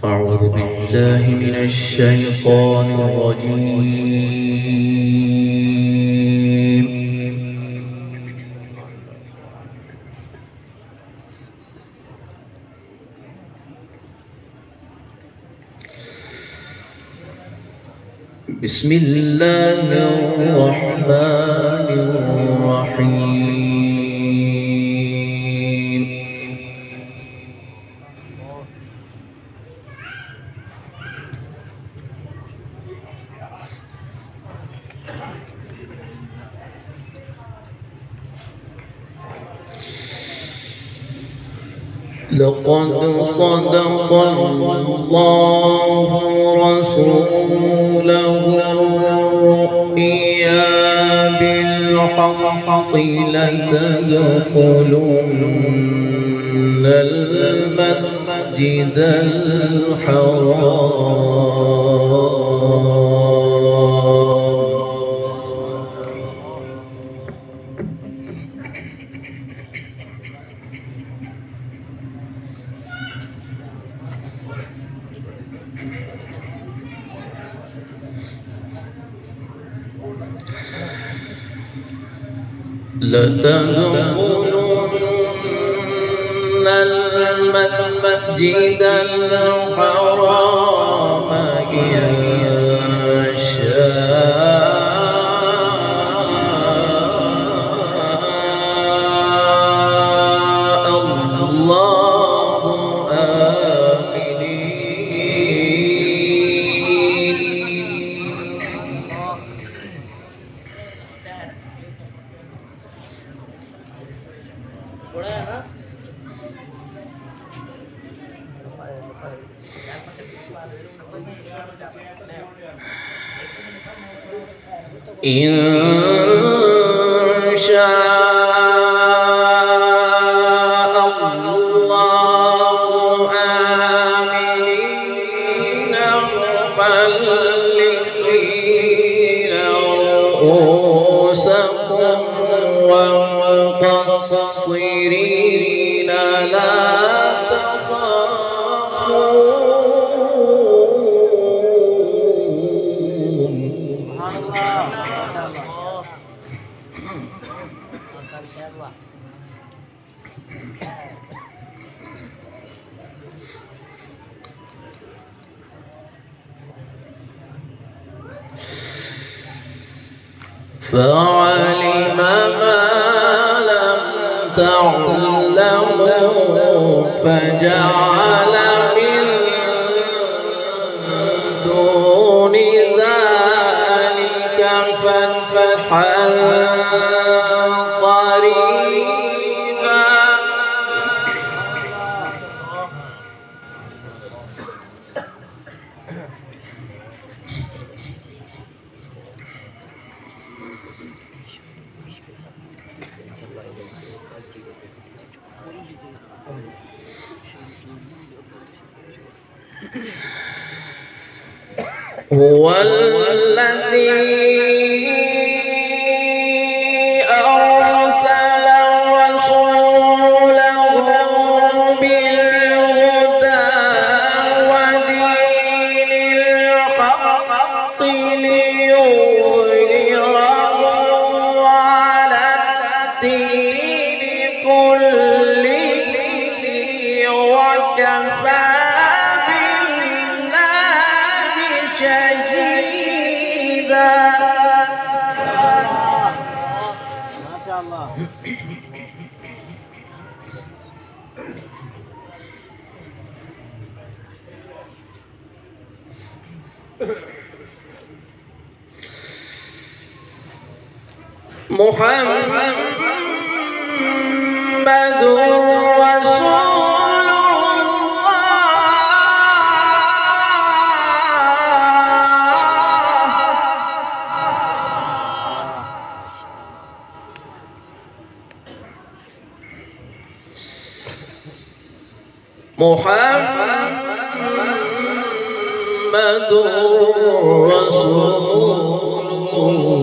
أعوذ بالله من الشيطان الرجيم. بسم الله الرحمن الرحيم. لقد صدق الله رسوله الرؤيا بالحق لتدخلن المسجد الحرام لتدخلن المسجد الحرام إن شاء الله آمنين. إن شاء الله آمنين محلقين رؤوسكم ومقصرين لا فعلم ما لم تعلموا فجعل من دون ذلك فتحا قريبا. هو الذي أرسل رسوله بالهدى ودين الحق ليظهره على الدين كله وكفى شهيدا. ما شاء الله. محمد رسول محمد رسول الله.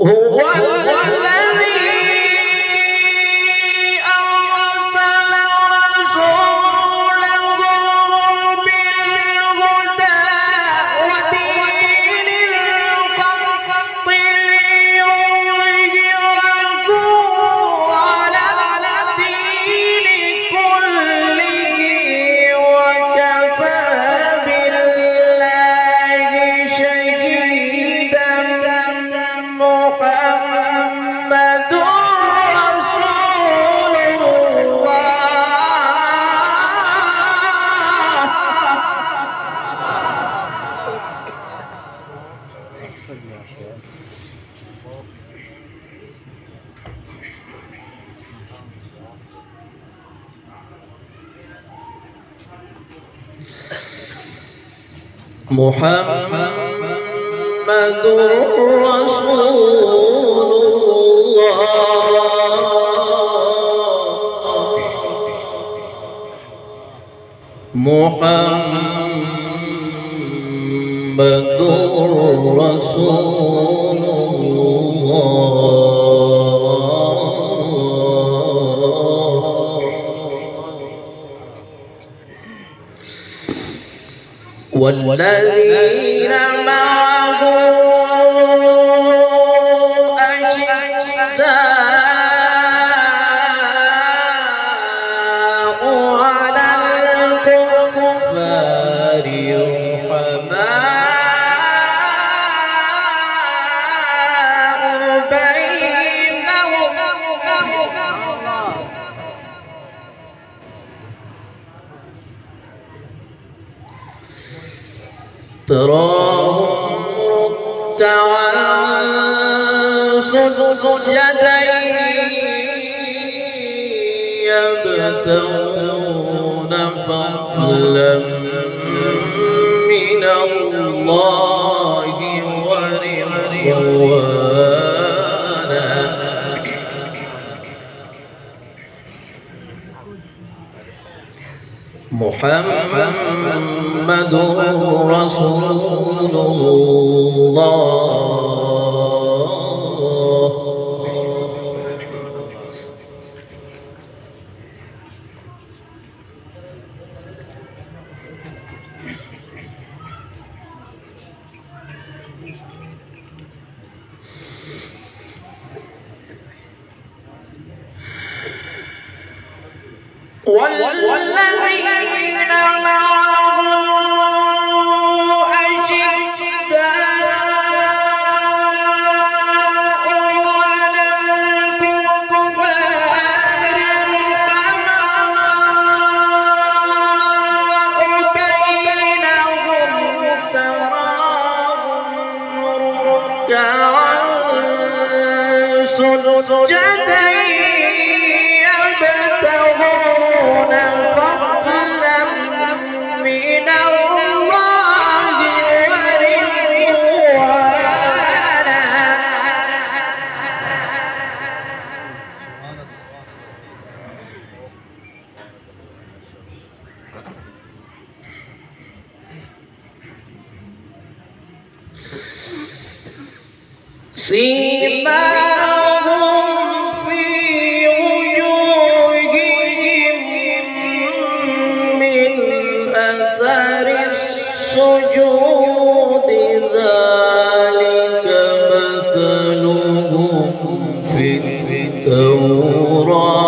هو الذي أرسل رسوله بالهدى ودين الحق ليظهره على الدين كله وكفى بالله شهيدا محمد رسول الله. محمد رسول الله. محمد رسول الله. والذين معه أشداء على الكفار رحماء بينهم تراهم ركعا سجدا يبتغون فضلا من الله ورضوانا. محمد رسول الله. والذين معه أشداء على الكفار رحماء بينهم تراهم ركعا سجدا يبتغون فضلا من الله ورضوانا. سيماهم في وجوههم من أثر السجود ذلك مثلهم في التوراة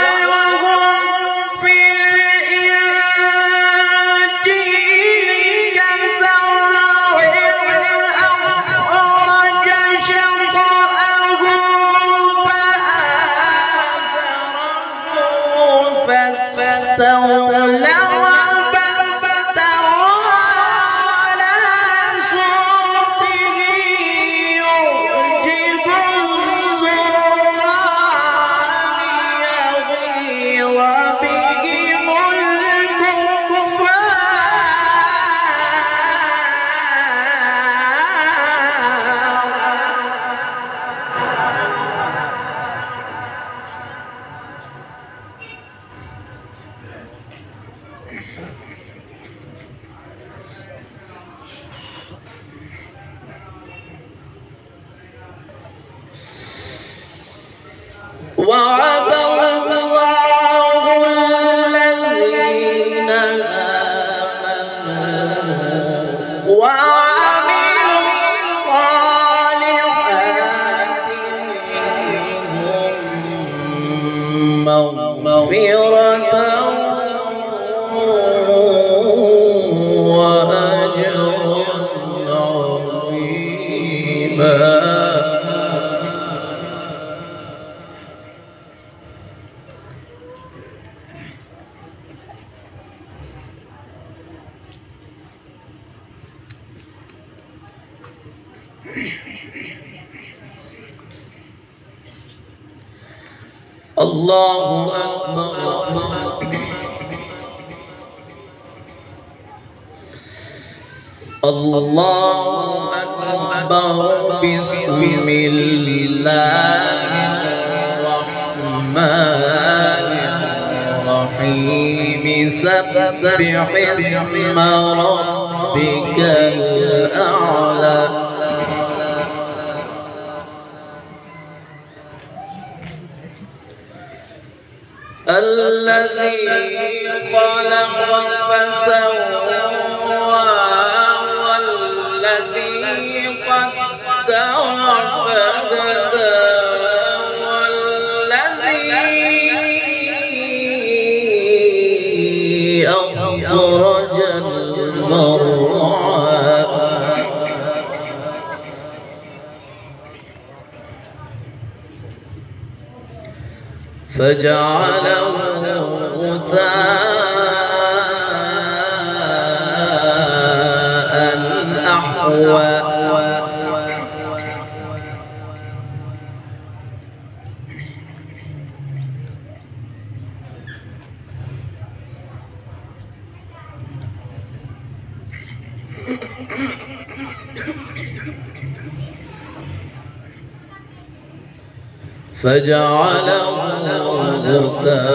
ومثلهم في الإنجيل كزرع أخرج شطأه فآزره فاستغلظ فاستوى على سوقه يعجب الزرع وعد الله الذين آمنوا وعملوا الصالحات منهم مغفرة وأجرا عظيما. الله أكبر. الله أكبر. بسم الله الرحمن الرحيم. سبح اسم ربك الأعلى. الذي خلق فسوى والذي قدر فهدى والذي أخرج المرعى فجعله غثاء أحوى. فجعله غثاء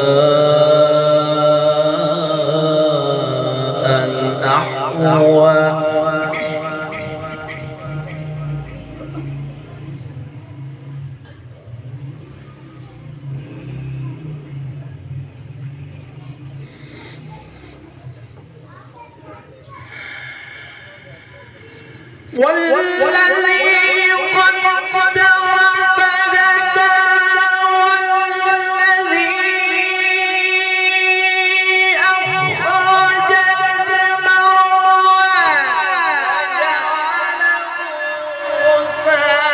أحوى. والذي قدر فهدى والذي أخرج المرعى جعله غثاء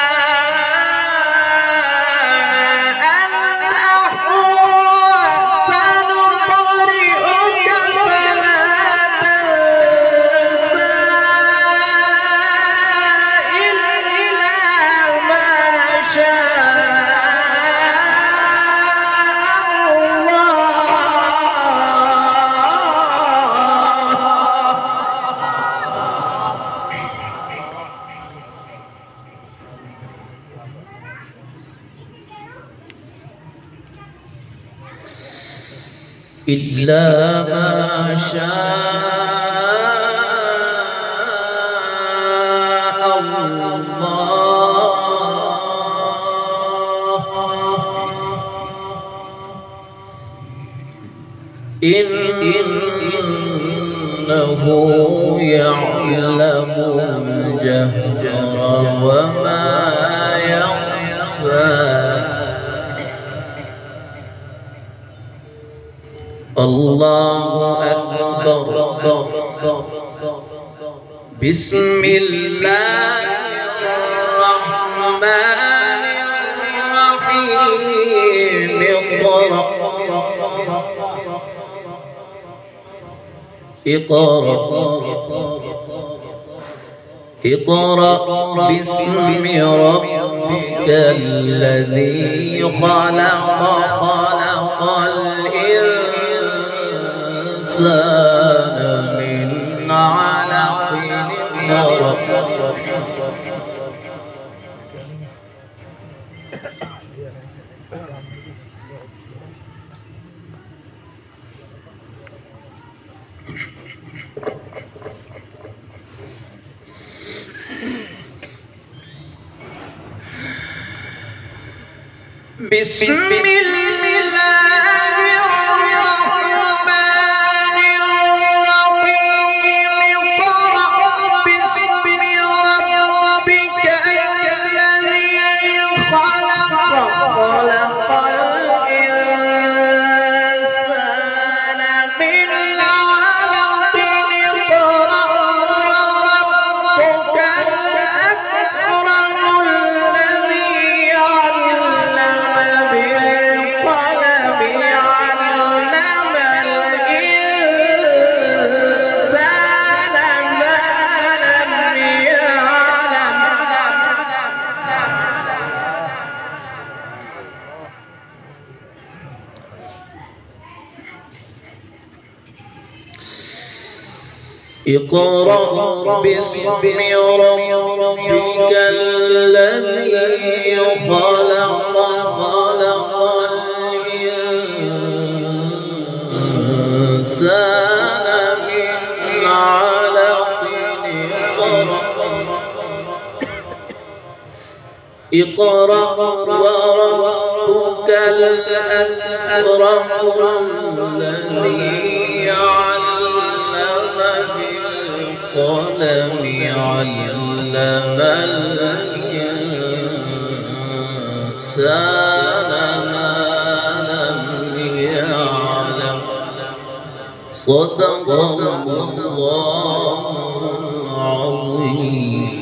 أحوى. سنقرئك فلا تنسى إلا ما شاء الله إنه يعلم الجهر وما يخفى. الله أكبر. بسم الله الرحمن الرحيم. اقرأ باسم ربك الذي خلق. خلق الإنسان من علق. بسم الله الرحمن الرحيم اقرأ باسم ربك الذي خلق خلق الإنسان من علق اقرأ وربك الأكرم الذي علم بالقلم علم الإنسان ما لم يعلم اقرأ باسم ربك الذي خلق خلق الإنسان من علق اقرأ وربك الأكرم الذي علم بالقلم علم الإنسان ما لم يعلم صدق الله العظيم.